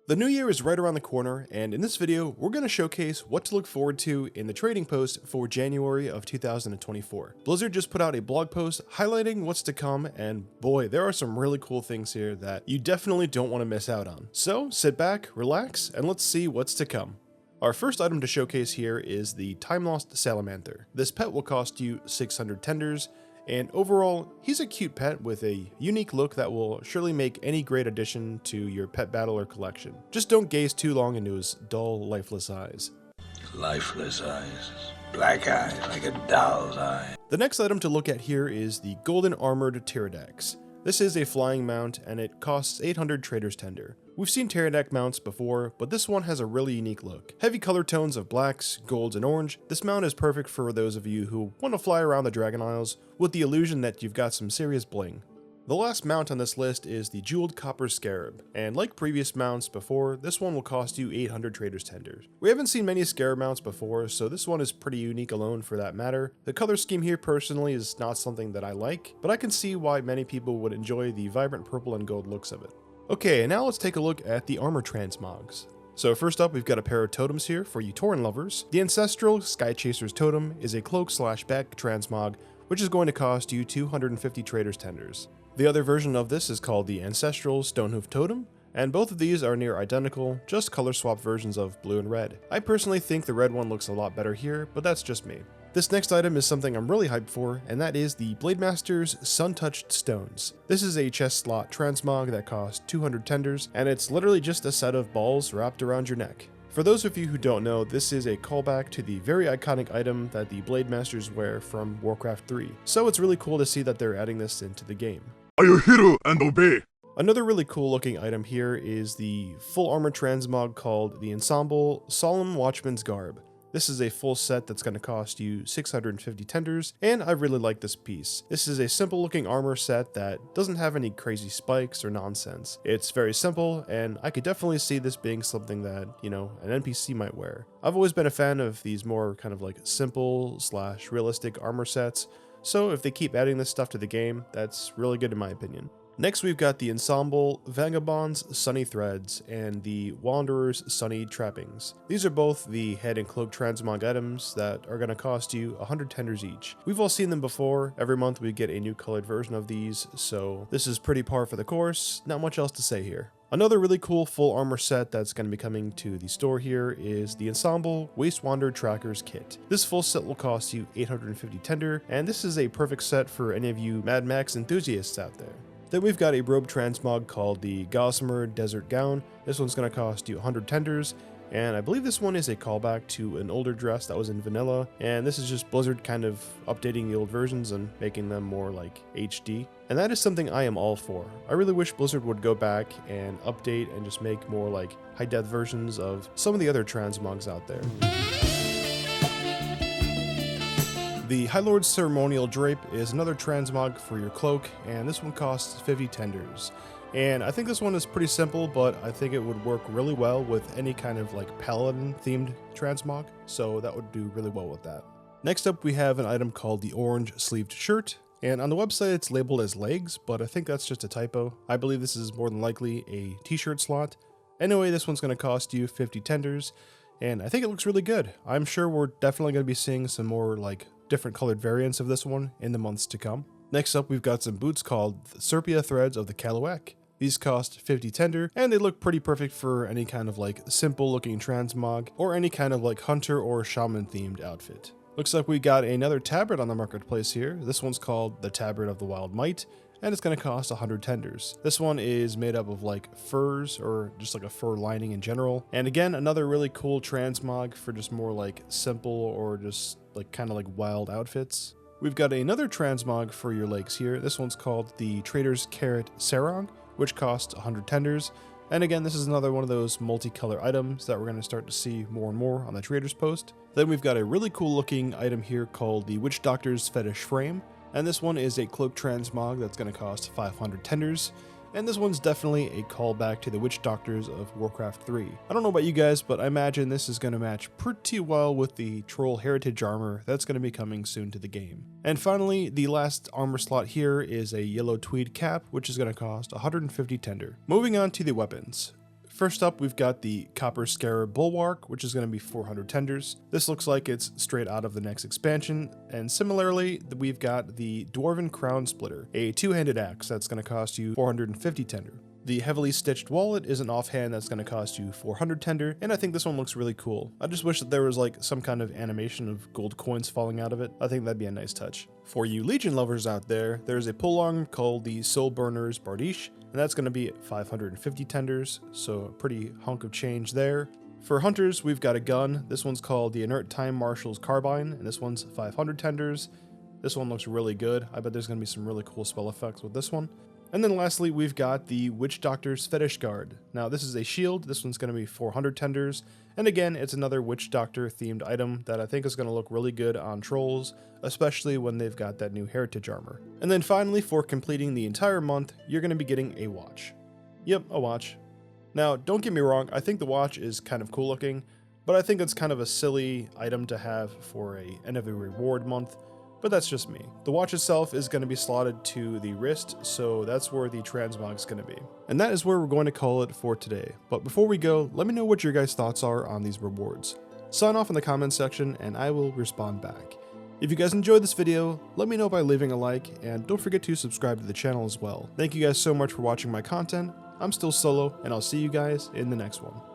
The new year is right around the corner, and in this video, we're going to showcase what to look forward to in the trading post for January of 2024. Blizzard just put out a blog post highlighting what's to come, and boy, there are some really cool things here that you definitely don't want to miss out on. So sit back, relax, and let's see what's to come. Our first item to showcase here is the Time Lost Salamander. This pet will cost you 600 tenders, and overall, he's a cute pet with a unique look that will surely make any great addition to your pet battle or collection. Just don't gaze too long into his dull, lifeless eyes. Lifeless eyes. Black eyes like a doll's eye. The next item to look at here is the Golden Armored Pterodax. This is a flying mount and it costs 800 Trader's Tender. We've seen Pterodax mounts before, but this one has a really unique look. Heavy color tones of blacks, golds, and orange, this mount is perfect for those of you who want to fly around the Dragon Isles with the illusion that you've got some serious bling. The last mount on this list is the Jeweled Copper Scarab, and like previous mounts before, this one will cost you 800 Trader's Tenders. We haven't seen many Scarab mounts before, so this one is pretty unique alone for that matter. The color scheme here personally is not something that I like, but I can see why many people would enjoy the vibrant purple and gold looks of it. Okay, and now let's take a look at the armor transmogs. So first up, we've got a pair of totems here for you Tauren lovers. The Ancestral Sky Chaser's totem is a cloak/back transmog, which is going to cost you 250 Trader's Tenders. The other version of this is called the Ancestral Stonehoof Totem, and both of these are near identical, just color swap versions of blue and red. I personally think the red one looks a lot better here, but that's just me. This next item is something I'm really hyped for, and that is the Blademaster's Sun-Touched Stones. This is a chest slot transmog that costs 200 tenders, and it's literally just a set of balls wrapped around your neck. For those of you who don't know, this is a callback to the very iconic item that the Blademasters wear from Warcraft 3, so it's really cool to see that they're adding this into the game. Are you hear and obey? Another really cool looking item here is the full armor transmog called the Ensemble Solemn Watchman's Garb. This is a full set that's going to cost you 650 tenders, and I really like this piece. This is a simple looking armor set that doesn't have any crazy spikes or nonsense. It's very simple, and I could definitely see this being something that, an NPC might wear. I've always been a fan of these more kind of like simple/realistic armor sets, so if they keep adding this stuff to the game, that's really good in my opinion. Next, we've got the Ensemble Vagabond's Sunny Threads and the Wanderer's Sunny Trappings. These are both the head and cloak transmog items that are going to cost you 100 tenders each. We've all seen them before. Every month we get a new colored version of these, so this is pretty par for the course. Not much else to say here. Another really cool full armor set that's going to be coming to the store here is the Ensemble Wastewander Trackers Kit. This full set will cost you 850 tender, and this is a perfect set for any of you Mad Max enthusiasts out there. Then we've got a robe transmog called the Gossamer Desert Gown. This one's going to cost you 100 tenders, and I believe this one is a callback to an older dress that was in vanilla, and this is just Blizzard kind of updating the old versions and making them more like HD. And that is something I am all for. I really wish Blizzard would go back and update and just make more like high-def versions of some of the other transmogs out there. The High Lord's Ceremonial Drape is another transmog for your cloak, and this one costs 50 tenders. And I think this one is pretty simple, but I think it would work really well with any kind of like paladin themed transmog, so that would do really well with that. Next up, we have an item called the Orange Sleeved Shirt, and on the website it's labeled as legs, but I think that's just a typo. I believe this is more than likely a t-shirt slot. Anyway, this one's going to cost you 50 tenders, and I think it looks really good. I'm sure we're definitely going to be seeing some more like different colored variants of this one in the months to come. Next up, we've got some boots called the Serpia Threads of the Kaluak. These cost 50 tender, and they look pretty perfect for any kind of like simple looking transmog or any kind of like hunter or shaman themed outfit. Looks like we got another tabard on the marketplace here. This one's called the Tabard of the Wild Might, and it's going to cost 100 tenders. This one is made up of like furs or just like a fur lining in general. And again, another really cool transmog for just more like simple or just like kind of like wild outfits. We've got another transmog for your legs here. This one's called the Trader's Carrot Sarong, which costs 100 tenders. And again, this is another one of those multicolor items that we're going to start to see more and more on the Trader's Post. Then we've got a really cool looking item here called the Witch Doctor's Fetish Frame. And this one is a cloak transmog that's going to cost 500 tenders. And this one's definitely a callback to the Witch Doctors of Warcraft 3. I don't know about you guys, but I imagine this is going to match pretty well with the Troll Heritage armor that's going to be coming soon to the game. And finally, the last armor slot here is a yellow tweed cap, which is going to cost 150 tender. Moving on to the weapons. First up, we've got the Copper Scarab Bulwark, which is going to be 400 tenders. This looks like it's straight out of the next expansion, and similarly, we've got the Dwarven Crown Splitter, a two-handed axe that's going to cost you 450 tender. The Heavily Stitched Wallet is an offhand that's going to cost you 400 tender, and I think this one looks really cool. I just wish that there was like some kind of animation of gold coins falling out of it. I think that'd be a nice touch. For you Legion lovers out there, there's a polearm called the Soul Burner's Bardiche, and that's going to be 550 tenders, so a pretty hunk of change there. For hunters, we've got a gun. This one's called the Inert Time Marshal's Carbine, and this one's 500 tenders. This one looks really good. I bet there's going to be some really cool spell effects with this one. And then lastly, we've got the Witch Doctor's Fetish Guard. Now this is a shield, this one's going to be 400 tenders, and again, it's another Witch Doctor themed item that I think is going to look really good on trolls, especially when they've got that new heritage armor. And then finally, for completing the entire month, you're going to be getting a watch. Yep, a watch. Now, don't get me wrong, I think the watch is kind of cool looking, but I think it's kind of a silly item to have for a end of a reward month. But that's just me. The watch itself is going to be slotted to the wrist, so that's where the transmog is going to be. And that is where we're going to call it for today. But before we go, let me know what your guys' thoughts are on these rewards. Sign off in the comments section and I will respond back. If you guys enjoyed this video, let me know by leaving a like, and don't forget to subscribe to the channel as well. Thank you guys so much for watching my content. I'm still Solo, and I'll see you guys in the next one.